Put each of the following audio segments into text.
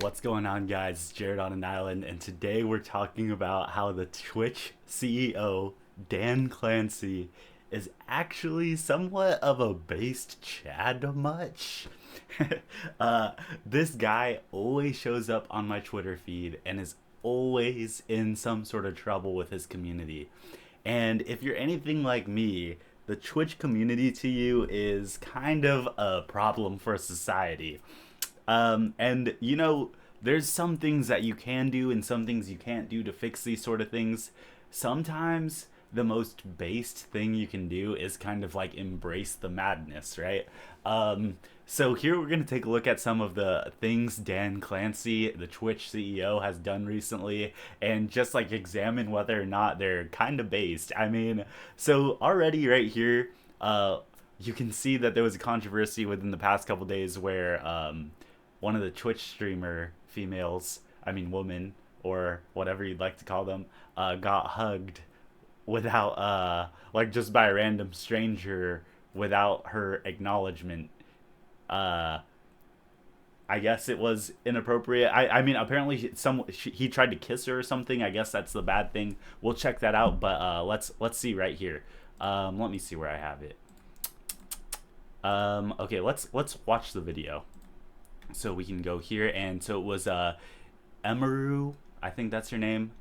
What's going on, guys? It's Jared on an island, and today we're talking about how the Twitch CEO, Dan Clancy, is actually somewhat of a based Chad much. uh, this guy always shows up on my Twitter feed and is always in some sort of trouble with his community. And if you're anything like me, the Twitch community to you is kind of a problem for society. And there's some things that you can do and some things you can't do to fix these sort of things. Sometimes the most based thing you can do is kind of like embrace the madness, right? So here we're going to take a look at some of the things Dan Clancy, the Twitch CEO, has done recently and just like examine whether or not they're kind of based. So already right here, you can see that there was a controversy within the past couple days where one of the Twitch streamer females, woman, or whatever you'd like to call them, got hugged without, just by a random stranger without her acknowledgement. Uh, I guess it was inappropriate. Apparently he tried to kiss her or something. I guess that's the bad thing. We'll check that out. But let's see right here. Let me see where I have it. Okay, let's watch the video. So we can go here, and so it was Emaru, I think that's her name.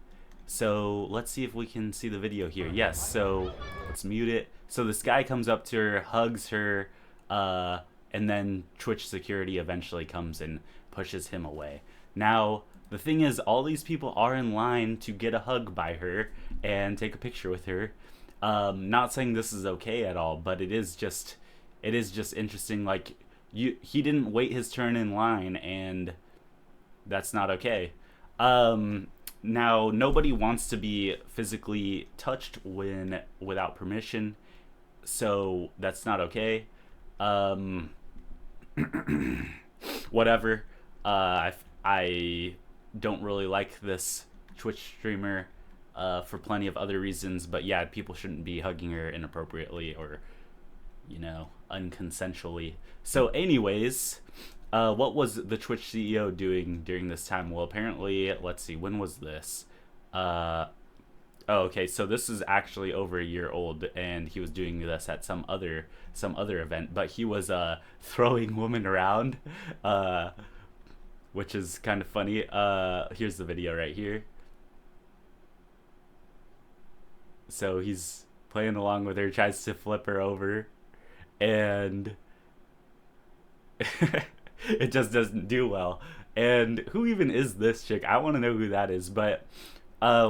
So let's see if we can see the video here. Yes, so let's mute it. So this guy comes up to her, hugs her, and then Twitch security eventually comes and pushes him away. Now, the thing is, all these people are in line to get a hug by her and take a picture with her. Not saying this is okay at all, but it is just interesting. Like, he didn't wait his turn in line, and that's not okay. Now, nobody wants to be physically touched without permission, so that's not okay. Whatever. I don't really like this Twitch streamer for plenty of other reasons, but yeah, people shouldn't be hugging her inappropriately or unconsensually. So anyways, what was the Twitch CEO doing during this time? Well, apparently, let's see, when was this? Okay, so this is actually over a year old, and he was doing this at some other event, but he was throwing women around, which is kind of funny. Here's the video right here. So he's playing along with her, tries to flip her over, and it just doesn't do well. And who even is this chick? I want to know who that is, but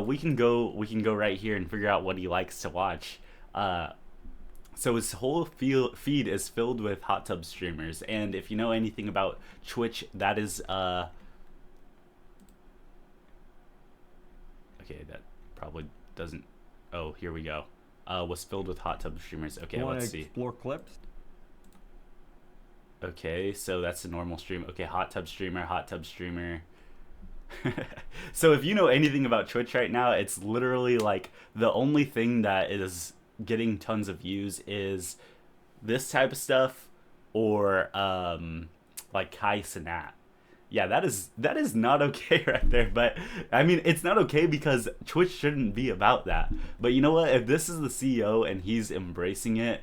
we can go right here and figure out what he likes to watch. So his whole feed is filled with hot tub streamers, and if you know anything about Twitch, that is okay, that probably doesn't. Oh, here we go. Was filled with hot tub streamers. Okay, let's see. Explore clips. Okay, so that's a normal stream. Okay, hot tub streamer. So if you know anything about Twitch right now, it's literally like the only thing that is getting tons of views is this type of stuff, or like Kai Cenat. Yeah, that is not okay right there. But it's not okay because Twitch shouldn't be about that. But you know what? If this is the CEO and he's embracing it,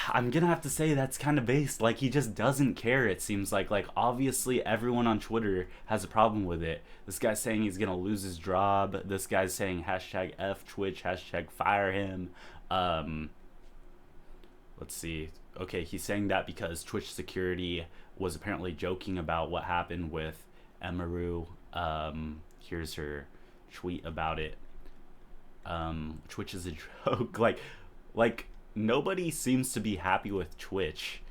I'm gonna have to say that's kind of based. Like, he just doesn't care, it seems like. Like, obviously everyone on Twitter has a problem with it. This guy's saying he's gonna lose his job. This guy's saying hashtag F Twitch, hashtag fire him. Let's see. Okay, he's saying that because Twitch security was apparently joking about what happened with Emaru. Here's her tweet about it. Twitch is a joke. Like nobody seems to be happy with Twitch,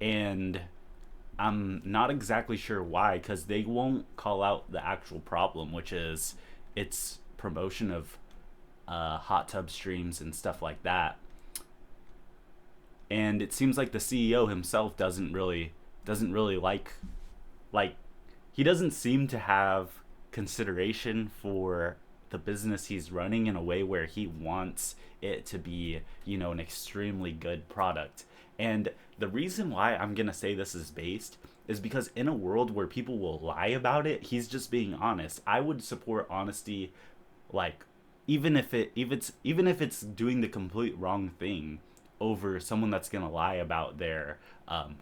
and I'm not exactly sure why, because they won't call out the actual problem, which is its promotion of hot tub streams and stuff like that. And it seems like the CEO himself doesn't really like he doesn't seem to have consideration for the business he's running in a way where he wants it to be, an extremely good product. And the reason why I'm gonna say this is based is because in a world where people will lie about it, he's just being honest. I would support honesty, like even if it's doing the complete wrong thing over someone that's gonna lie about their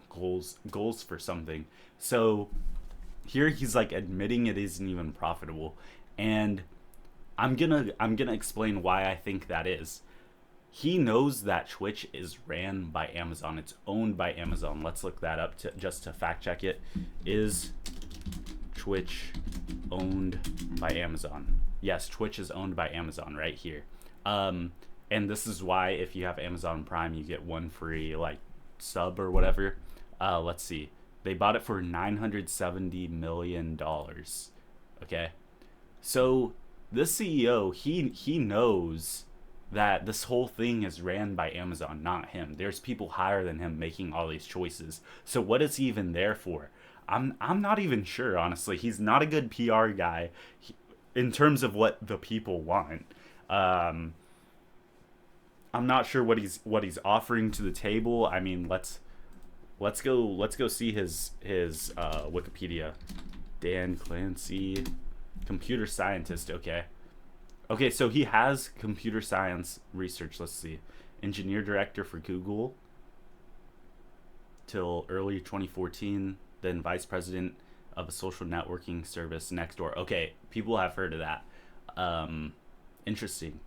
goals for something. So here he's like admitting it isn't even profitable, and I'm gonna explain why I think that is. He knows that Twitch is ran by Amazon. It's owned by Amazon. Let's look that up to just to fact check it. Is Twitch owned by Amazon? Yes, Twitch is owned by Amazon right here. And this is why if you have Amazon Prime, you get one free like sub or whatever. Let's see. They bought it for $970 million. Okay, so this CEO, he knows that this whole thing is ran by Amazon, not him. There's people higher than him making all these choices. So what is he even there for? I'm not even sure, honestly. He's not a good PR guy in terms of what the people want. I'm not sure what he's offering to the table. I mean, let's go see his Wikipedia. Dan Clancy, computer scientist. Okay, so he has computer science research. Let's see, engineer director for Google till early 2014. Then vice president of a social networking service, Nextdoor. Okay, people have heard of that. Interesting.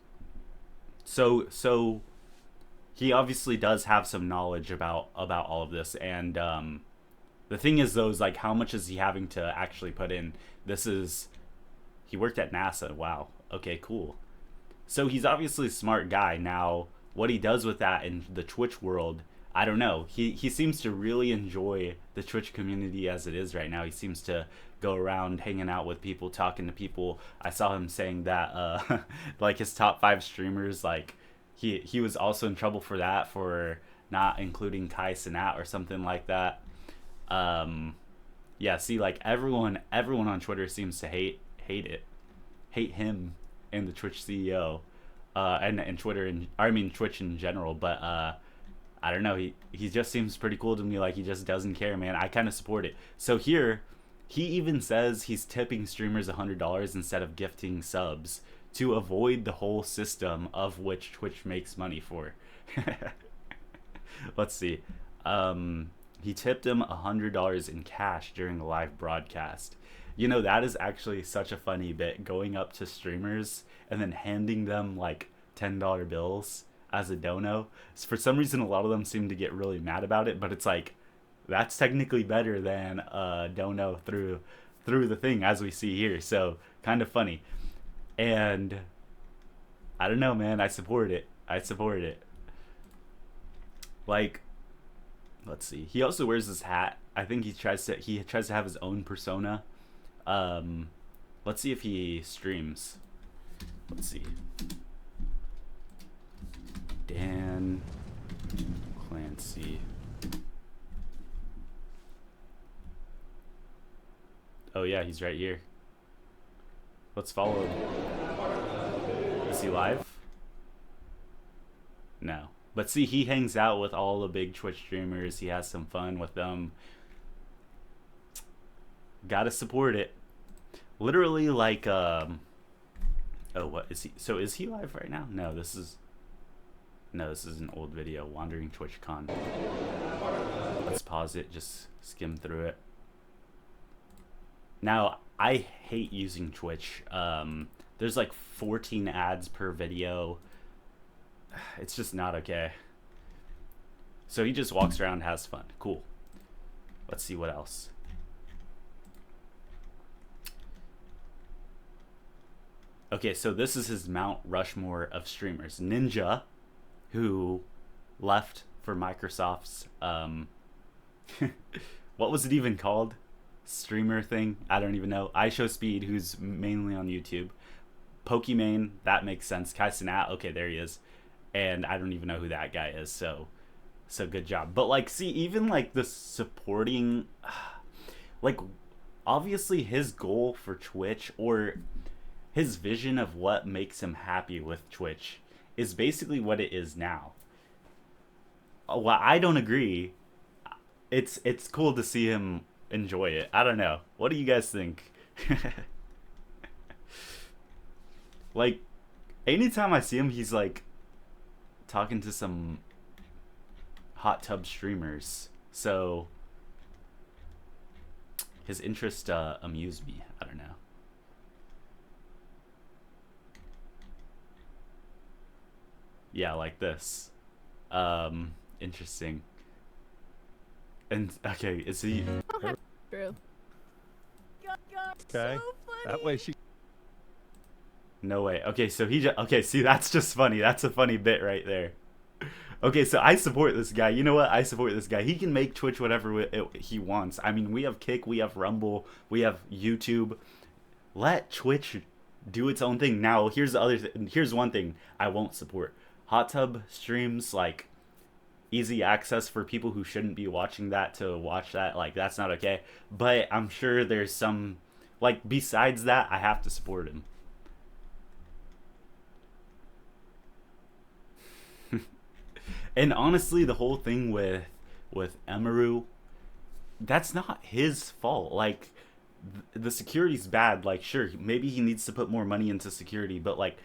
So he obviously does have some knowledge about all of this, and the thing is though is like how much is he having to actually put in? He worked at NASA. Wow. Okay, cool. So he's obviously a smart guy. Now what he does with that in the Twitch world, I don't know. He seems to really enjoy the Twitch community as it is right now. He seems to go around hanging out with people, talking to people. I saw him saying that like his top 5 streamers, like he was also in trouble for that, for not including Kai Cenat or something like that. Yeah, see, like everyone on Twitter seems to hate him and the Twitch CEO, and Twitter, and I mean Twitch in general. But I don't know. He just seems pretty cool to me. Like he just doesn't care, man. I kind of support it. So here, he even says he's tipping streamers $100 instead of gifting subs to avoid the whole system of which Twitch makes money for. Let's see. He tipped him $100 in cash during the live broadcast. You know, that is actually such a funny bit, going up to streamers and then handing them like $10 bills as a dono. So for some reason, a lot of them seem to get really mad about it, but it's like, that's technically better than dono through the thing, as we see here. So kind of funny. And I don't know, man. I support it. Like, let's see. He also wears this hat. I think he tries to have his own persona. Let's see if he streams. Let's see. Dan Clancy. Oh yeah, he's right here. Let's follow him. Is he live? No. But see, he hangs out with all the big Twitch streamers. He has some fun with them. Gotta support it. Literally, like, oh, what is he? So is he live right now? No, this is an old video. Wandering TwitchCon. Let's pause it. Just skim through it. Now, I hate using Twitch. There's like 14 ads per video. It's just not okay. So he just walks around, has fun. Cool. Let's see what else. Okay, so this is his Mount Rushmore of streamers. Ninja, who left for Microsoft's what was it even called? Streamer thing? I don't even know. iShowSpeed, who's mainly on YouTube. Pokimane, that makes sense. Kai Cenat, okay, there he is. And I don't even know who that guy is, so good job. But like, see, even like the supporting, like, obviously his goal for Twitch, or his vision of what makes him happy with Twitch, is basically what it is now. Well, I don't agree. It's cool to see him enjoy it. I don't know. What do you guys think? Like, anytime I see him, he's like talking to some hot tub streamers. So his interest amused me. I don't know. Yeah, like this. Interesting. And okay, is he? True. Okay. So That funny. way she. No way. Okay, so he just okay. See, that's just funny. That's a funny bit right there. Okay, so I support this guy. You know what? I support this guy. He can make Twitch whatever he wants. I mean, we have Kick, we have Rumble, we have YouTube. Let Twitch do its own thing. Now, here's the other. Here's one thing I won't support: hot tub streams, like easy access for people who shouldn't be watching that to watch that. Like, that's not okay. But I'm sure there's some, like, besides that, I have to support him. And honestly, the whole thing with Emaru, that's not his fault. Like, the security's bad. Like, sure, maybe he needs to put more money into security, but like,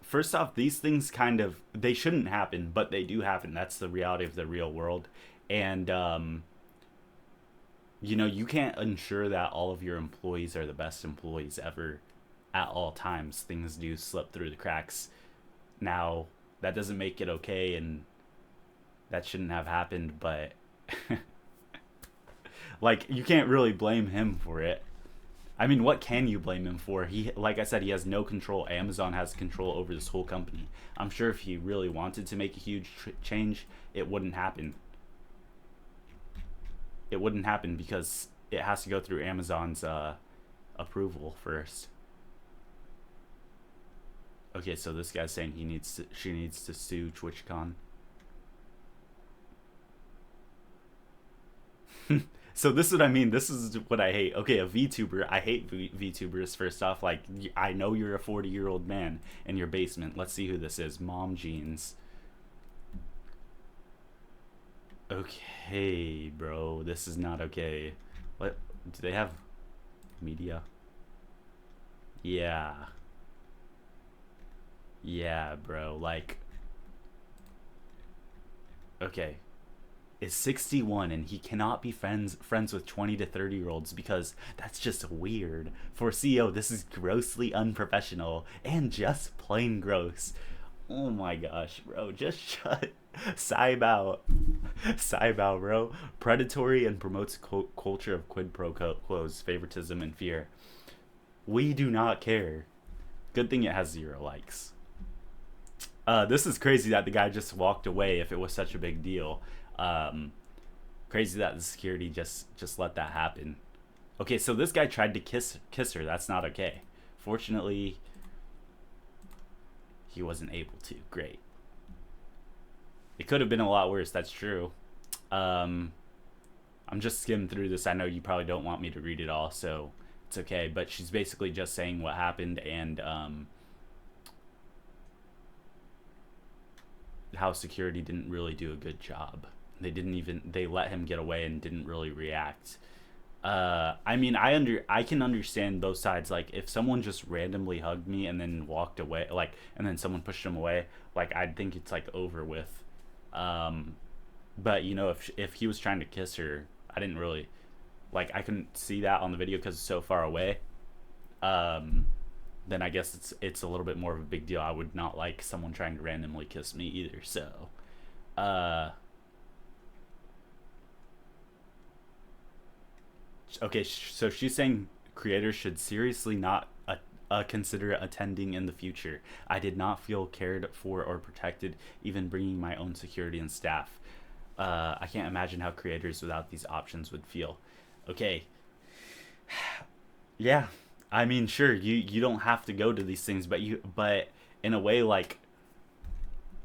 first off, these things kind of, they shouldn't happen, but they do happen. That's the reality of the real world. And you know, you can't ensure that all of your employees are the best employees ever at all times. Things do slip through the cracks. Now, that doesn't make it okay, and that shouldn't have happened, but like, you can't really blame him for it. I mean, what can you blame him for? He, like I said, he has no control. Amazon has control over this whole company. I'm sure if he really wanted to make a huge change, it wouldn't happen. It wouldn't happen because it has to go through Amazon's approval first. Okay, so this guy's saying she needs to sue TwitchCon. So this is what I mean. This is what I hate. Okay, a VTuber. I hate VTubers. First off, like, I know you're a 40-year-old man in your basement. Let's see who this is. Mom Jeans. Okay, bro. This is not okay. What? Do they have media? Yeah. Yeah, bro. Like, okay, is 61 and he cannot be friends with 20 to 30-year-olds because that's just weird. For CEO, this is grossly unprofessional and just plain gross. Oh my gosh, bro, just shut Saibao. Saibao, bro. Predatory and promotes culture of quid pro quos, favoritism, and fear. We do not care. Good thing it has 0 likes. This is crazy that the guy just walked away if it was such a big deal. Crazy that the security just let that happen. Okay, so this guy tried to kiss her. That's not okay. Fortunately, he wasn't able to. Great. It could have been a lot worse. That's true. I'm just skimming through this. I know you probably don't want me to read it all, so it's okay. But she's basically just saying what happened and how security didn't really do a good job. They let him get away and didn't really react. I mean, I can understand both sides. Like, if someone just randomly hugged me and then walked away, like, and then someone pushed him away, like, I'd think it's like over with. But you know, if he was trying to kiss her, I didn't really, like, I couldn't see that on the video because it's so far away. Then I guess it's a little bit more of a big deal. I would not like someone trying to randomly kiss me either. So, okay, so she's saying creators should seriously not consider attending in the future. I did not feel cared for or protected, even bringing my own security and staff. I can't imagine how creators without these options would feel. Okay. Yeah. I mean, sure, you don't have to go to these things, but in a way, like,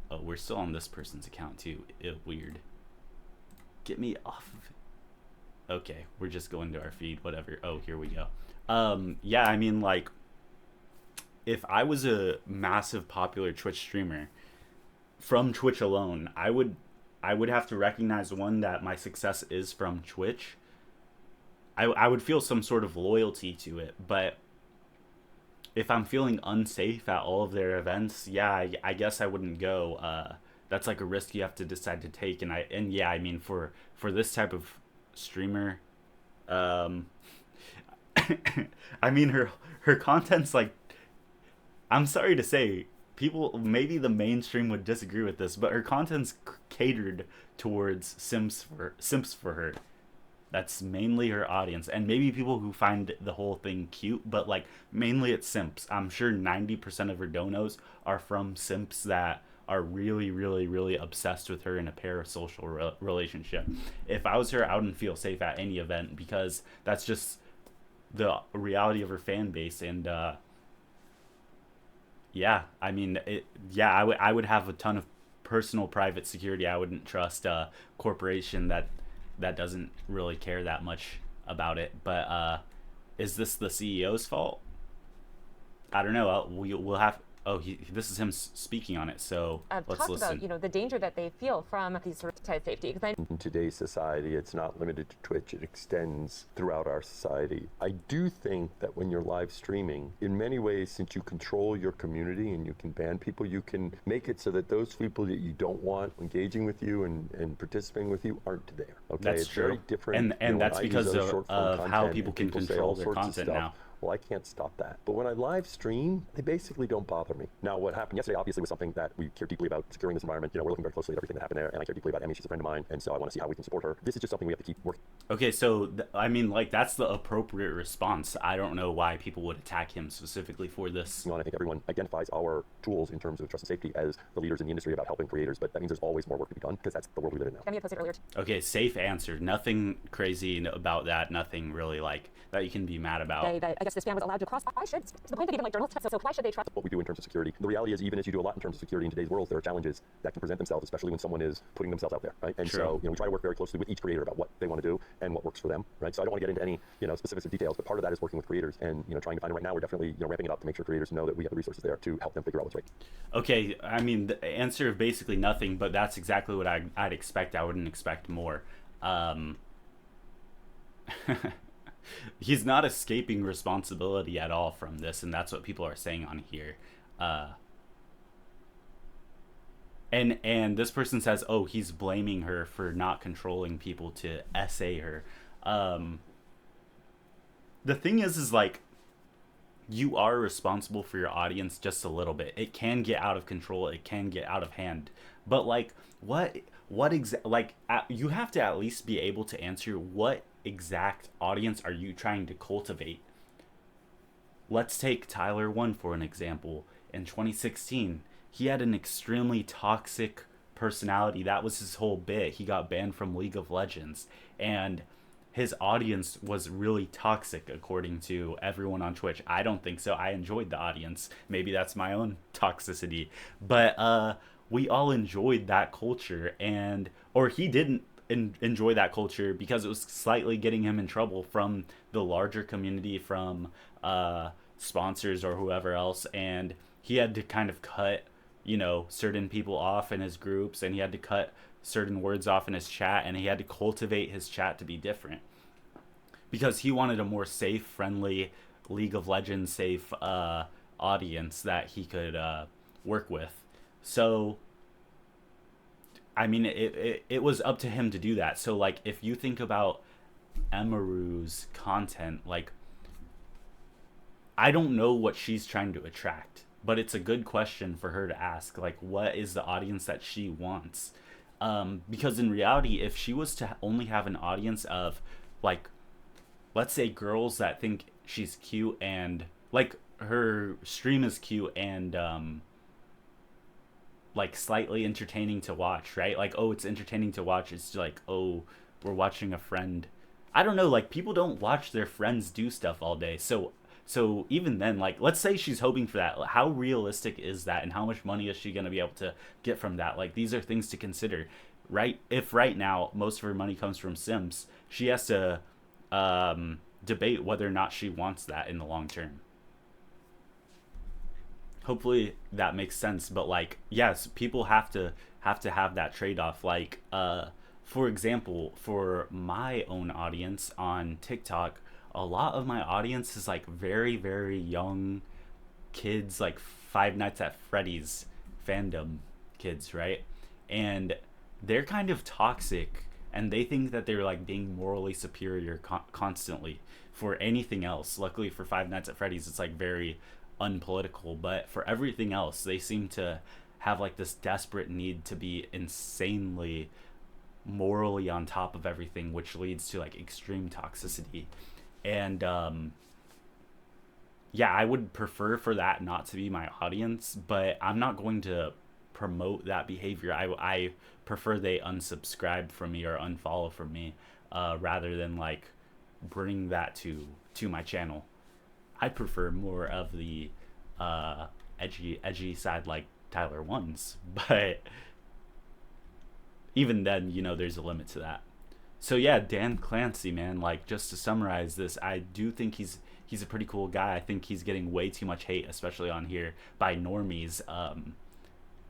oh, we're still on this person's account too. Weird. Get me off of it. Okay, we're just going to our feed, whatever. Oh, here we go. Yeah, I mean, like, if I was a massive popular Twitch streamer from Twitch alone, I I would have to recognize, one, that my success is from Twitch. I would feel some sort of loyalty to it, but if I'm feeling unsafe at all of their events, yeah, I guess I wouldn't go. That's like a risk you have to decide to take, and yeah, I mean, for this type of streamer, um, I mean, her content's like, I'm sorry to say, people, maybe the mainstream would disagree with this, but her content's catered towards simps for her. That's mainly her audience, and maybe people who find the whole thing cute, but like mainly it's simps. I'm sure 90% of her donos are from simps that are really, really, really obsessed with her in a parasocial relationship. If I was her, I wouldn't feel safe at any event, because that's just the reality of her fan base. And yeah, I mean, yeah, I would have a ton of personal private security. I wouldn't trust a corporation that doesn't really care that much about it. But is this the CEO's fault? I don't know. We'll have. Oh, this is him speaking on it. So let's talked listen. about, the danger that they feel from these sort of type safety. In today's society, it's not limited to Twitch. It extends throughout our society. I do think that when you're live streaming, in many ways, since you control your community and you can ban people, you can make it so that those people that you don't want engaging with you and participating with you aren't there. Okay, That's it's true. very different. And that's because of how people can control their content now. Well, I can't stop that. But when I live stream, they basically don't bother me. Now, what happened yesterday obviously was something that we care deeply about, securing this environment. We're looking very closely at everything that happened there, and I care deeply about Emmy. She's a friend of mine, and so I want to see how we can support her. This is just something we have to keep working. Okay, so I mean, like, that's the appropriate response. I don't know why people would attack him specifically for this. I think everyone identifies our tools in terms of trust and safety as the leaders in the industry about helping creators, but that means there's always more work to be done, because that's the world we live in now. Emmy had posted earlier. Okay, safe answer. Nothing crazy about that. Nothing really like that you can be mad about. I guess this fan was allowed to cross. Why should, to the point that even like journalists, so why should they trust what we do in terms of security? The reality is, even as you do a lot in terms of security in today's world, there are challenges that can present themselves, especially when someone is putting themselves out there, right? And True. so, we try to work very closely with each creator about what they want to do and what works for them, right? So I don't want to get into any, specifics of details, but part of that is working with creators and, trying to find. Right now, we're definitely, ramping it up to make sure creators know that we have the resources there to help them figure out what's right. Okay, I mean, the answer of basically nothing, but that's exactly what I'd expect. I wouldn't expect more. He's not escaping responsibility at all from this, and that's what people are saying on here. And this person says, oh, he's blaming her for not controlling people to essay her. The thing is like, you are responsible for your audience just a little bit. It can get out of control. It can get out of hand. But like, you have to at least be able to answer what exact audience are you trying to cultivate. Let's take Tyler 1 for an example. In 2016, he had an extremely toxic personality. That was his whole bit. He got banned from League of Legends, and his audience was really toxic according to everyone on Twitch. I don't think so. I enjoyed the audience. Maybe that's my own toxicity, but we all enjoyed that culture, or he didn't enjoy that culture because it was slightly getting him in trouble from the larger community, from sponsors or whoever else, and he had to kind of cut certain people off in his groups, and he had to cut certain words off in his chat, and he had to cultivate his chat to be different because he wanted a more safe, friendly, League of Legends safe audience that he could work with. So I mean, it was up to him to do that. So like, if you think about Emaru's content, like, I don't know what she's trying to attract, but it's a good question for her to ask. Like, what is the audience that she wants? Because in reality, if she was to only have an audience of, like, let's say girls that think she's cute and, like, her stream is cute and, like, slightly entertaining to watch, right? Like, oh, it's entertaining to watch. It's like, oh, we're watching a friend. I don't know, like, people don't watch their friends do stuff all day. So even then, like, let's say she's hoping for that. How realistic is that, and how much money is she going to be able to get from that? Like, these are things to consider, right? If right now most of her money comes from Sims, she has to debate whether or not she wants that in the long term. Hopefully that makes sense, but like, yes, people have to have to have that trade-off. Like, for example, for my own audience on TikTok, a lot of my audience is like very, very young kids, like Five Nights at Freddy's fandom kids, right? And they're kind of toxic, and they think that they're like being morally superior constantly for anything else. Luckily for Five Nights at Freddy's, it's like very unpolitical, but for everything else, they seem to have like this desperate need to be insanely morally on top of everything, which leads to like extreme toxicity. And yeah, I would prefer for that not to be my audience, but I'm not going to promote that behavior. I prefer they unsubscribe from me or unfollow from me, rather than like bring that to my channel. I prefer more of the edgy side, like Tyler Ones, but even then, you know, there's a limit to that. So yeah, Dan Clancy, man, like, just to summarize this, I do think he's a pretty cool guy. I think he's getting way too much hate, especially on here by normies,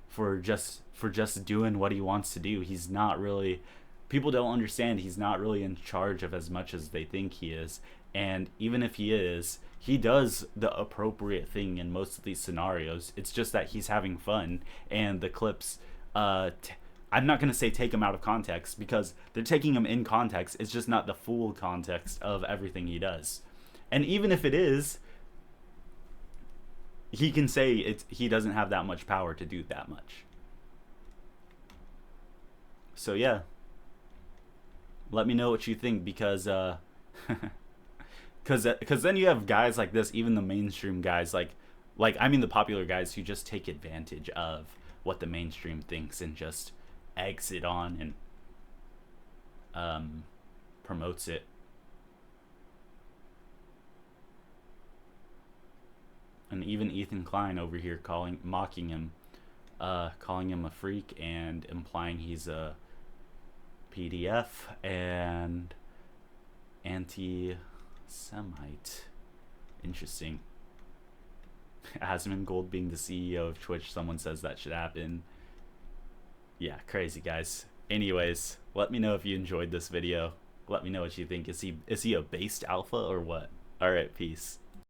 for just doing what he wants to do. He's not really, people don't understand, he's not really in charge of as much as they think he is. And even if he is, he does the appropriate thing in most of these scenarios. It's just that he's having fun, and the clips, I'm not going to say take him out of context, because they're taking him in context. It's just not the full context of everything he does. And even if it is, he can say he doesn't have that much power to do that much. So yeah, let me know what you think, because because then you have guys like this, even the mainstream guys, like I mean the popular guys, who just take advantage of what the mainstream thinks and just eggs it on and promotes it. And even Ethan Klein over here mocking him, calling him a freak and implying he's a PDF and anti-Semite. Interesting. Asmongold being the CEO of Twitch, someone says that should happen. Yeah, crazy, guys. Anyways, let me know if you enjoyed this video. Let me know what you think. Is he a based alpha or what? Alright, peace.